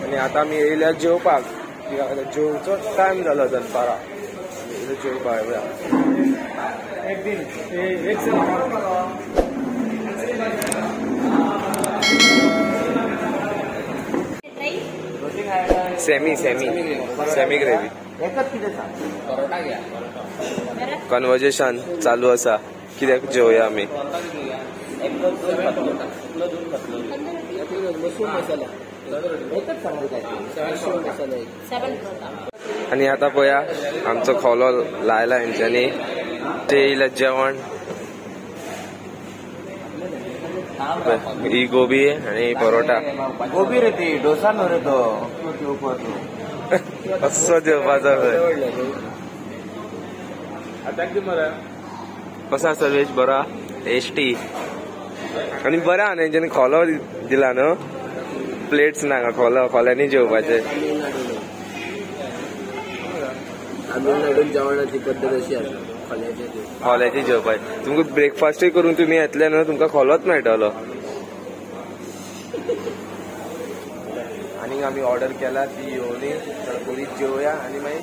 आणि आता आमी येयल्या जेवपाक जेवचो टायम जालो दनपारा जेवपाक सेमी ग्रेवी कन्वर्जेशन चालू आसा कित्याक जेवया आमी आणि आता पळया आमचो खोलो लायला हेंच्यांनी ते येयले जेवण ही गोबी आणि परोटा गोबी रे ती डोसा नो रे तो असो जेवपाचो कसा सर्वेश बरा टेस्टी आणि बरा हेंच्यांनी खोलो दिला न्हू प्लेट्स नाका खोल्यांनी जेवपाचे तामिळनाडून जेवणाची पद्धत अशी आसा खोल्याची जेवपाची तुमकां ब्रेकफास्टूय करून तुमी येतले न्हू तुमकां खोलोच मेळटलो आनीक आमी ऑर्डर केला ती येवनी बरी जेवया आनी मागीर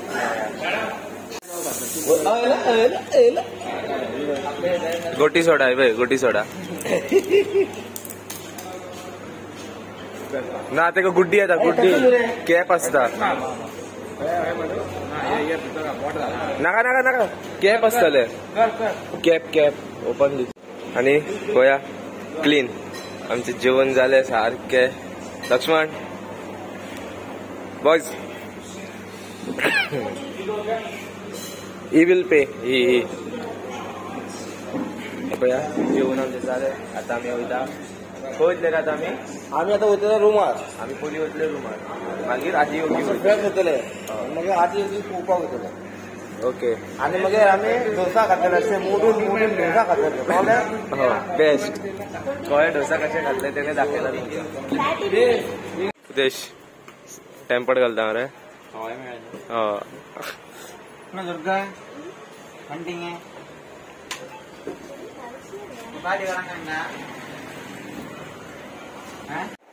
गोटी सोडा पळय गोटी सोडा ना तेका गुड्डी येता गुड्डी कॅप आसता नाका नाका नाका कॅप आसतले कॅप ओपन दी आनी पळया क्लीन आमचे जेवण जाले सारखे Lakshman boys he will pay ही पळया जेवण आमचे जाले आता आमी वयता खंय वयतले आता आमी आता वयतले रुमार आमी पयलीं वयतले रुमार मागीर आजी वयतले मागीर आजी पोवपाक वयतले ओके आनी मागीर आमी डोसा खातले अशें मोडून डोसा खातले बेस्ट कळ्ळें डोसा कशें घातले तेणे दाखयला उदेश टेम्पट घालता मरे दुर्गा हंटिंग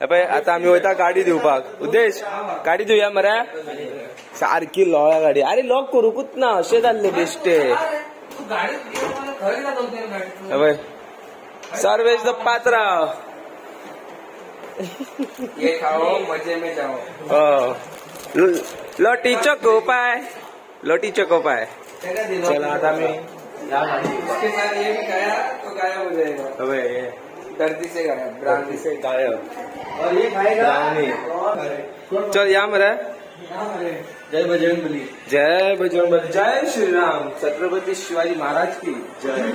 पळय आता आमी वयता गाडी दिवपाक उद्देश गाडी दिवया मरे सारकी लोळ्या गाडी अरे लॉक करूकूच ना अशें जाल्ले बेश्टे पळय सर्वेश द पात्रांव ये खाओ मजे में जाओ लोटी चोकोपाय चला आता आमी इसके साथ ये भी खाया तो गायब हो जाएगा अबे दर्दी से गायब ब्रांडी से गायब और ये खाएगा चल या मरे जय बजरंगबली जय बजरंगबली जय श्री राम छत्रपती शिवाजी महाराज की जय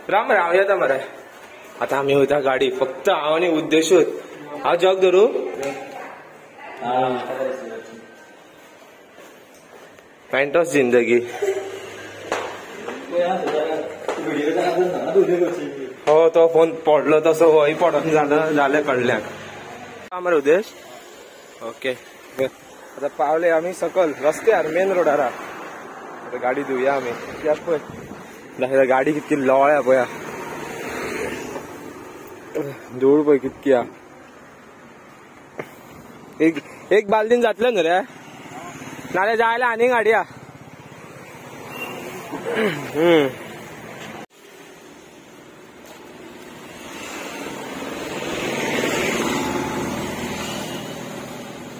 राम राम येता मरे आता आमी वयता गाडी फक्त हांव आनी उद्देशूच हांव जग धरू पेंटोस जिंदगी हो तो फोन पडलो तसो होय पडोन जाले कडल्याक मरे उद्देश ओके आता पावले आमी सकल रस्त्यार मेन रोडार आता गाडी दिवया आमी कित्याक पळय गाडी कितकी लोळ्या पळया धूळ पळय कितकी हा एक बालदीन जातलें न्हू रे नाल्यार जायला आनी गाडी हा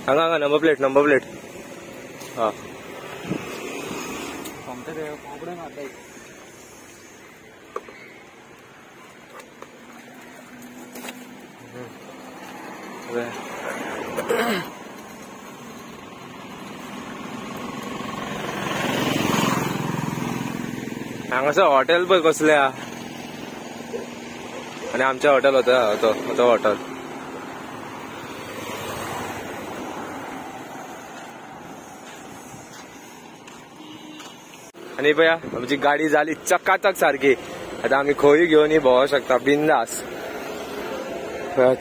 हांगा नंबर प्लेट हा हांगासर हॉटेल पळय कसले हा आणि आमचे हॉटेल होता तो हॉटेल आणि पळया आमची गाडी झाली चकाचक सारखी आता आम्ही खंय घेऊन भोंवू शकता बिंदास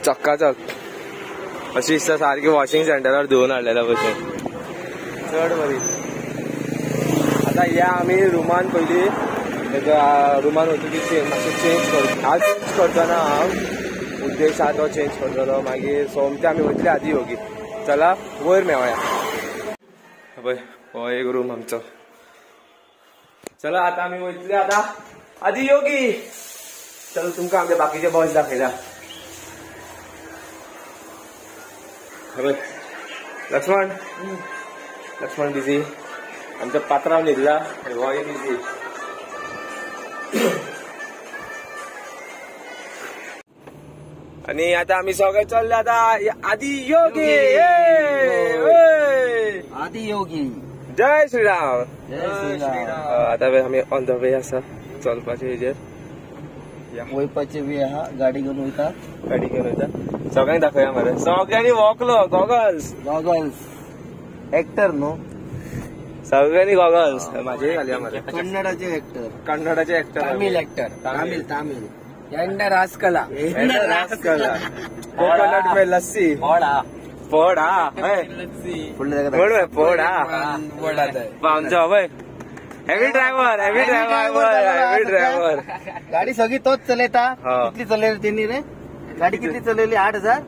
चकाचक अशी दिसता सारखी वॉशिंग सेंटरार धुवन हाडलेल्या भशेन चड बरी आता या आम्ही रुमान पयली रुमान वतकीर मातशें चेंज करता हांव चेंज करतना हांव उद्देश आहा तो चेंज करतलो मागीर सोमते आमी वयतले आदी योगी चला वयर मेवया पळय हो एक रूम आमचो चला आता आमी वयतले आता आदी योगी चलो तुमकां आमचे बाकीचे बॉयज दाखयला लक्ष्मण बिझी आमच्या पात्राव न्हिदला होय बिझी आणि आता आम्ही सगळे चालले आता आदी योगी आदी योगी जय श्रीराम जय श्रीराम आता आम्ही ऑन द वे आसा चलपाचे हेजेर वयपाचे बी आहा गाडी घेऊन वयता गाडी घेऊन वयता सगळ्यांनी दाखवया मरे सगळ्यांनी वॉकलो गॉगल्स एक्टर नो सगळ्यांनी गॉगल्स माझे घालया मरे कन्नडाचे एक्टर कन्नडाचे एक्टर तमिळ एक्टर तमिळ रासकला कोकोनट में लस्सी पोड़ा पोड़ा आमचा हवय हेवी ड्रायव्हर गाडी सगळी तोच चलयता कितली चलयली त्यांनी रे गाडी कितली चलयली 8,000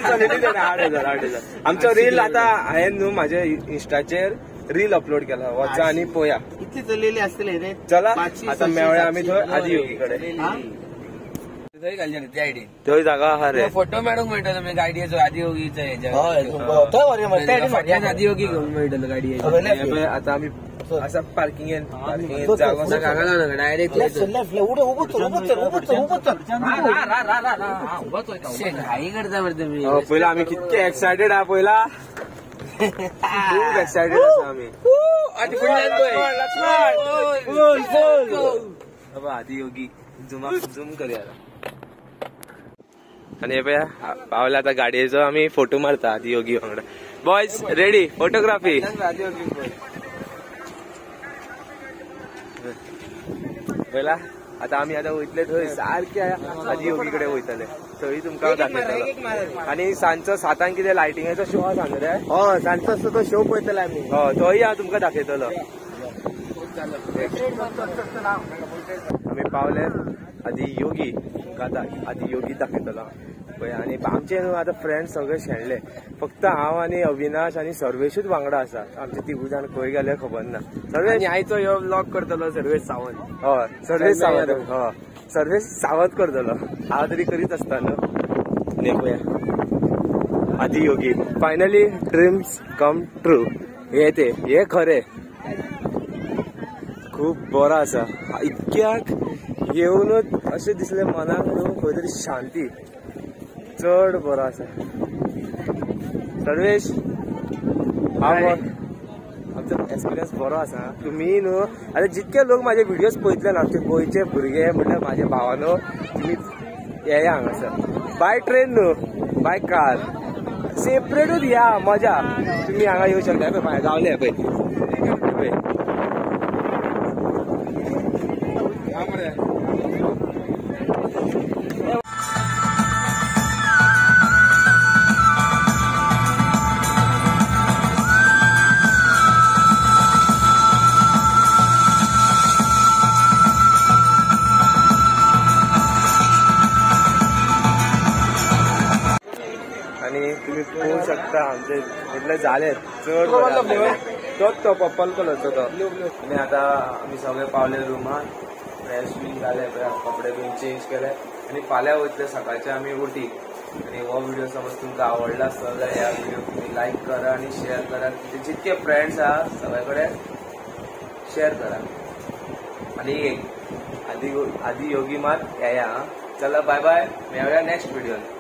चलयली 8,000 आमचो रील आता हांवें न्हू माझ्या इंस्टाचेर रील अपलोड केला वचा आणि पोया कितली चलयली असतले रे चला आता मेवळ्या आम्ही थंय आदी योगी कडेन थंय जागा आहा रे फोटो मेळूंक मेळटलो म्हणजे गाडयेचो आदी योगीचो आदी योगी घेऊन मेळटलो गाडये आता आम्ही असं पार्किंग डायरेक्ट घाई करता बरं तुम्ही पहिला आम्ही कितके एक्सायटेड आहा पहिला खूप एक्सायटेड आसा आम्ही आदी योगी झूम करूया आणि हे पळया पावला आता गाडयेचो आम्ही फोटो मारता आदी योगी वांगडा बॉयज रेडी फोटोग्राफी पहिला आता आम्ही आता वयतले थंय सारखे आदी योगी कडे वयतले थंय तुमकां दाखयतलो आणि सांजचो 7 कितें लायटिंगेचो शो आसा न्हू रे हय सांजचो तो शो पळयतले आमी हय तोय हांव तुमकां दाखयतलो आम्ही पावले आदी योगी गाता आदी योगी दाखयतलो पळय आणि आमचे न्हू आता फ्रेंड्स सगळे शेणले फक्त हांव आणि अविनाश आणि सर्वेशूच वांगडा आसा आमचे 3 जाण खंय गेले खबर ना सर्वेश आयचो ह्यो व्लॉग करतलो सर्वेश सावंत हय सर्वेश सावंत हय सर्वेश सावंत करतलो हांव तरी करीत आसता न्हू आनी पळया आदी योगी फायनली ड्रीम्स कम ट्रू हे खरे खूप बरो आसा इतक्याक येवनूच अशें दिसलें मनाक न्हू खंय तरी शांती चड बरो आसा सर्वेश आमचो एक्सपिरियन्स बरो आसा तुमी न्हू आतां जितके लोक म्हाजे व्हिडियोज पळयतले ना आमचे गोंयचे भुरगे म्हणल्यार म्हाजे भावानो तुमी येया हांगासर बाय ट्रेन न्हू बाय कार सेपरेटूच या मजा तुमी हांगा येवं शकता पळय म्हाका गावले पळय तुम्ही पोवू शकता आमचे इतले झाले चड तोच तो पर्पल कलरचो तो आणि आता आम्ही सगळे पावले रुमान फ्रेश बीन जाले कपडे बीन चेंज केले आणि फाल्यां वयतले सकाळचे आमी उटी आणि हो व्हिडिओ समज तुमकां आवडला आसलो जाल्यार ह्या व्हिडिओ तुम्ही लाईक करा आणि शेअर करा जितके फ्रेंड्स आहा सगळे कडेन शेअर करा आणि आदी योगी मात येया चला बाय बाय मेळुया नेक्स्ट व्हिडिओन